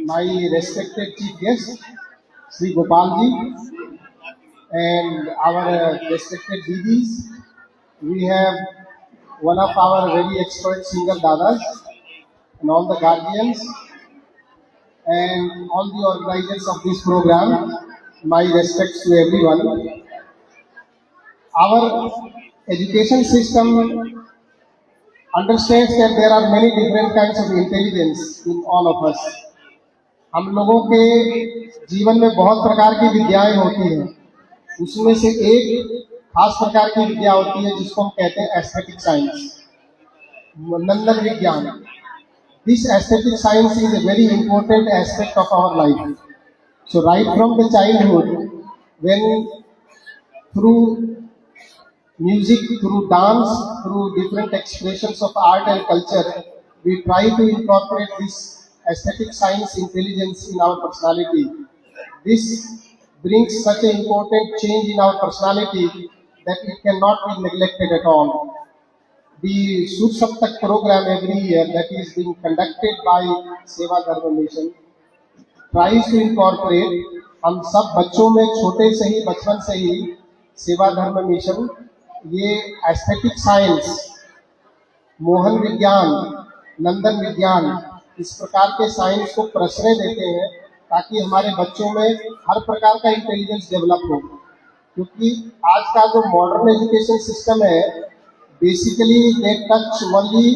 my respected chief guest, Sri Gopalji, and our respected DDs. We have one of our very expert singer dadas and all the guardians and all the organizers of this program. My respects to everyone. Our education system understands that there are many different kinds of intelligence in all of us. हम लोगों के जीवन में बहुत प्रकार की विद्याएं होती हैं, उसमें से एक खास प्रकार की विद्या होती है जिसको हम कहते हैं एस्थेटिक साइंस, नंदन विज्ञान. This aesthetic science is a very important aspect of our life. So right from the childhood, when through music, through dance, through different expressions of art and culture, we try to incorporate this aesthetic science intelligence in our personality. This brings such an important change in our personality that it cannot be neglected at all. The Sur Saptak program every year that is being conducted by Seva Dharma Mission tries to incorporate हम सब बच्चों में छोटे से ही बचपन से ही सेवा धर्म मिशन ये एस्थेटिक साइंस, मोहन विज्ञान, नंदन विज्ञान, इस प्रकार के साइंस को प्रश्रय देते हैं ताकि हमारे बच्चों में हर प्रकार का इंटेलिजेंस डेवलप हो. क्योंकि आज का जो मॉडर्न एजुकेशन सिस्टम है, basically they touch only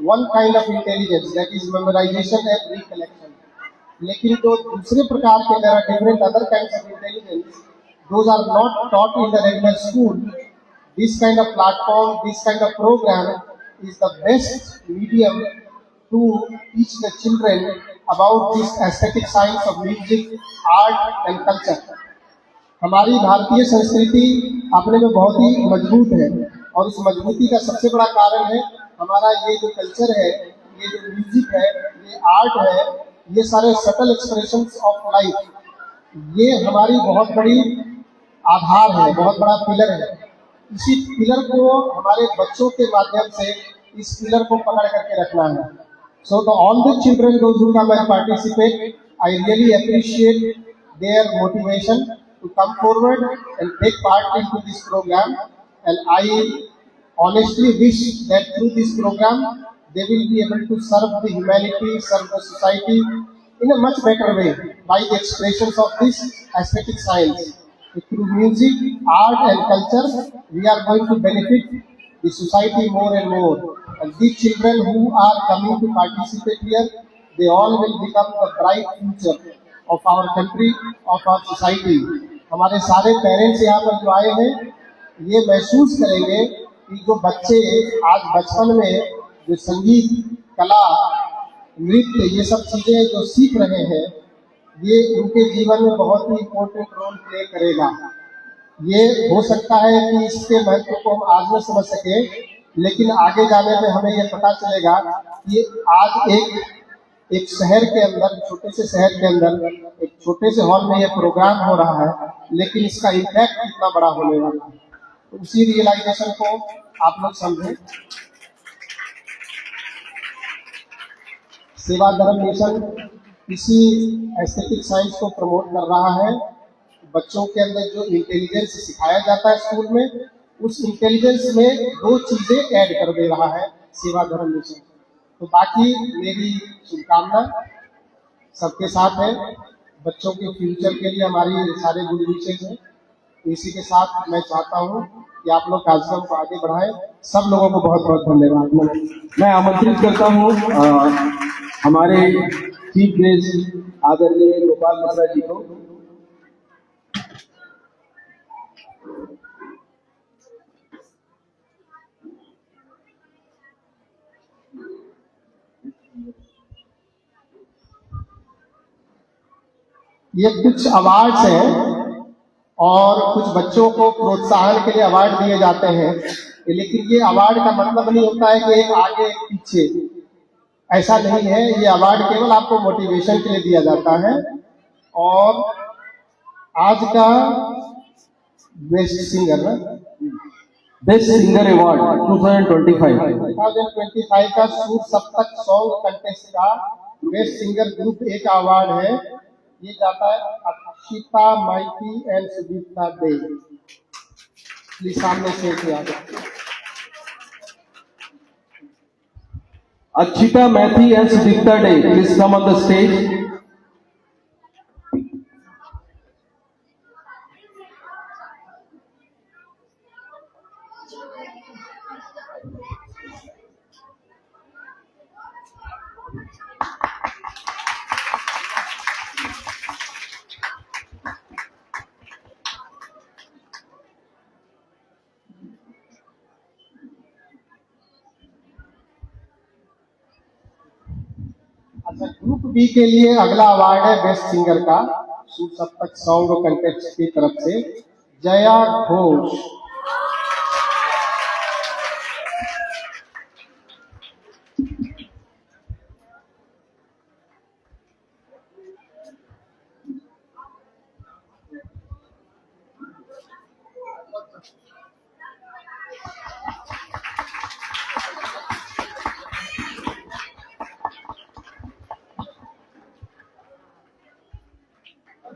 one kind of intelligence, that is memorisation and recollection. लेकिन जो दूसरे प्रकार के there are different other kinds of intelligence, those are not taught in the regular school. This kind of platform, this kind of program is the best medium to teach the children about this aesthetic science of music, art and culture. हमारी भारतीय संस्कृति अपने में बहुत ही मजबूत है और उस मजबूती का सबसे बड़ा कारण है हमारा ये जो कल्चर है, ये जो म्यूजिक है, ये आर्ट है, ये सारे सटल एक्सप्रेशंस ऑफ लाइफ, ये हमारी बहुत बड़ी आधार है, बहुत बड़ा पिलर है. इसी पिलर को हमारे बच्चों के माध्यम से इस पिलर को पकड़ करके रखना है. So the all the children those who can participate, I really appreciate their motivation to come forward and take part in to this programme, and I honestly wish that through this programme they will be able to serve the humanity, serve the society in a much better way by the expressions of this aesthetic science. Through music, art and culture, we are going to benefit the society more and more. And these children who are coming to participate here, they all will become the bright future of our country, of our society. हमारे सारे parents यहाँ पर जो आए हैं, ये महसूस करेंगे कि जो बच्चे आज बचपन में जो संगीत, कला, नृत्य, ये सब चीजें जो सीख रहे हैं, ये उनके जीवन में बहुत ही इम्पोर्टेंट रोल प्ले करेगा. ये हो सकता है कि इसके महत्व को हम आज न समझ सके, लेकिन आगे जाने में हमें ये पता चलेगा कि आज एक शहर के अंदर, छोटे से शहर के अंदर, एक छोटे से हॉल में ये प्रोग्राम हो रहा है, लेकिन इसका इम्पैक्ट कितना बड़ा होने वाला है. उसी रियलाइजेशन को आप लोग समझें. सेवा धर्म मिशन इसी एस्थेटिक साइंस को प्रमोट कर रहा है. बच्चों के अंदर जो इंटेलिजेंस सिखाया जाता है स्कूल में, उस इंटेलिजेंस में 2 चीजें ऐड कर दे रहा है सेवा धर्म मिशन. तो बाकी मेरी शुभकामना सबके साथ है. बच्चों के फ्यूचर के लिए हमारी सारे गुड विशेष हैं. इसी के साथ मैं चाहता हूँ कि आप लोग कार्यक्रम को आगे बढ़ाएं. सब लोगों को बहुत बहुत धन्यवाद. मैं आमंत्रित करता हूँ हमारे चीफ गेस्ट आदरणीय गोपाल मिश्रा जी को. ये कुछ अवार्ड्स हैं और कुछ बच्चों को प्रोत्साहन के लिए अवार्ड दिए जाते हैं, लेकिन ये अवार्ड का मतलब नहीं होता है कि एक आगे एक पीछे, ऐसा नहीं है. ये अवार्ड केवल आपको मोटिवेशन के लिए दिया जाता है. और आज का बेस्ट सिंगर अवार्ड 2025 का सुर सप्तक सॉन्ग कंटेस्ट का बेस्ट सिंगर ग्रुप ए का अवार्ड है, ये जाता है अक्षिता माइती एंड सुदीप्ता डे। प्लीज सामने से किया जाए। Akshita Mathi and Sudipta Day, please come on the stage. अच्छा, ग्रुप बी के लिए अगला अवार्ड है बेस्ट सिंगर का, सुर सप्तक सॉन्ग कंटेस्ट की तरफ से Jaya Ghosh.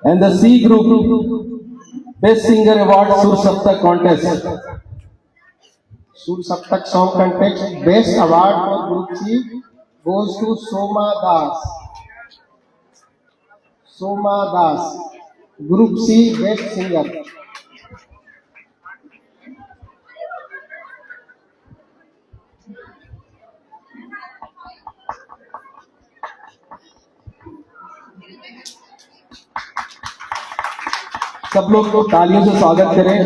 And the C group, Best Singer Award Sur Saptak Contest. Sur Saptak song contest best award for group C goes to Soma Das. Soma Das, group C best singer. सब लोग को तालियों से स्वागत करें।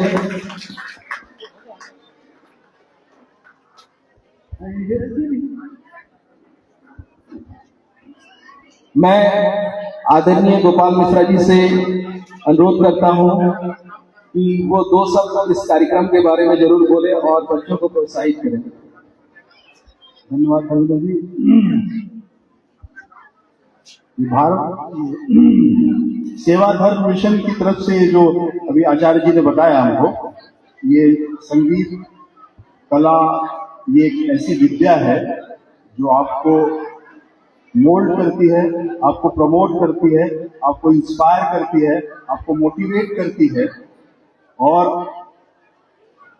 मैं आदरणीय गोपाल मिश्रा जी से अनुरोध करता हूं कि वो 2 शब्द इस कार्यक्रम के बारे में जरूर बोले और बच्चों को प्रोत्साहित करें। धन्यवाद रविंद्र जी। भारत सेवा धर्म मिशन की तरफ से जो अभी आचार्य जी ने बताया हमको, ये संगीत कला ये एक ऐसी विद्या है जो आपको मोल्ड करती है, आपको प्रमोट करती है, आपको इंस्पायर करती है, आपको मोटिवेट करती है, और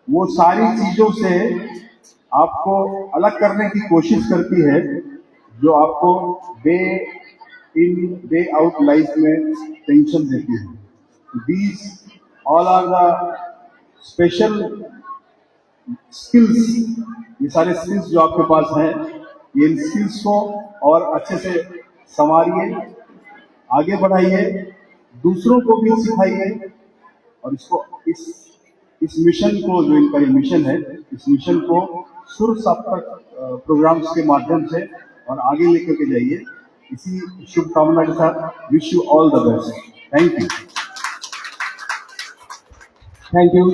वो सारी चीजों से आपको अलग करने की कोशिश करती है जो आपको day in day out life में टेंशन देती है। These all are the special skills, ये सारे स्किल्स जो आपके पास हैं, ये इन स्किल्स को और अच्छे से संवारिए, आगे बढ़ाइए, दूसरों को भी सिखाइए, और इसको इस मिशन को, जो इनका ये मिशन है, इस मिशन को सुर सप्तक प्रोग्राम्स के माध्यम से और आगे लेकर के जाइए। इसी शुभकामना के साथ wish you all the best. Thank you. Thank you.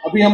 अभी हम